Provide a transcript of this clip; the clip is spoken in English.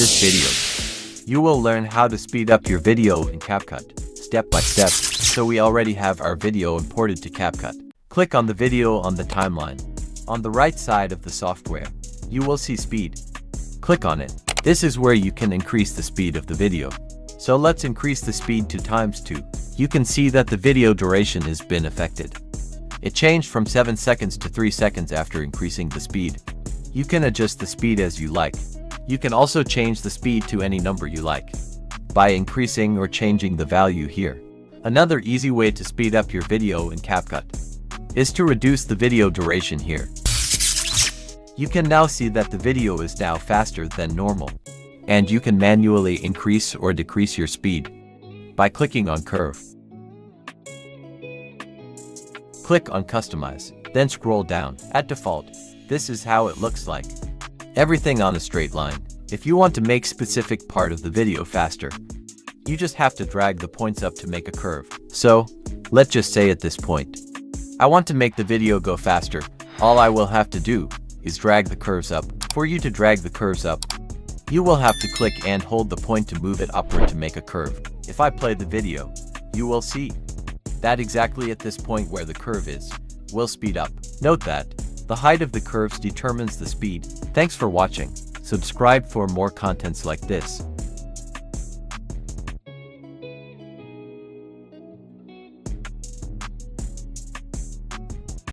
this video, you will learn how to speed up your video in CapCut, step by step, so we already have our video imported to CapCut. Click on the video on the timeline. On the right side of the software, you will see speed. Click on it. This is where you can increase the speed of the video. So let's increase the speed to ×2. You can see that the video duration has been affected. It changed from 7 seconds to 3 seconds after increasing the speed. You can adjust the speed as you like. You can also change the speed to any number you like by increasing or changing the value here. Another easy way to speed up your video in CapCut is to reduce the video duration here. You can now see that the video is now faster than normal, and you can manually increase or decrease your speed by clicking on Curve. Click on Customize, then scroll down. At default, this is how it looks like. Everything on a straight line. If you want to make specific part of the video faster, you just have to drag the points up to make a curve. So, let's just say at this point, I want to make the video go faster. All I will have to do is drag the curves up. For you to drag the curves up, you will have to click and hold the point to move it upward to make a curve. If I play the video, you will see that exactly at this point where the curve is, will speed up. Note that the height of the curves determines the speed. Thanks for watching. Subscribe for more contents like this.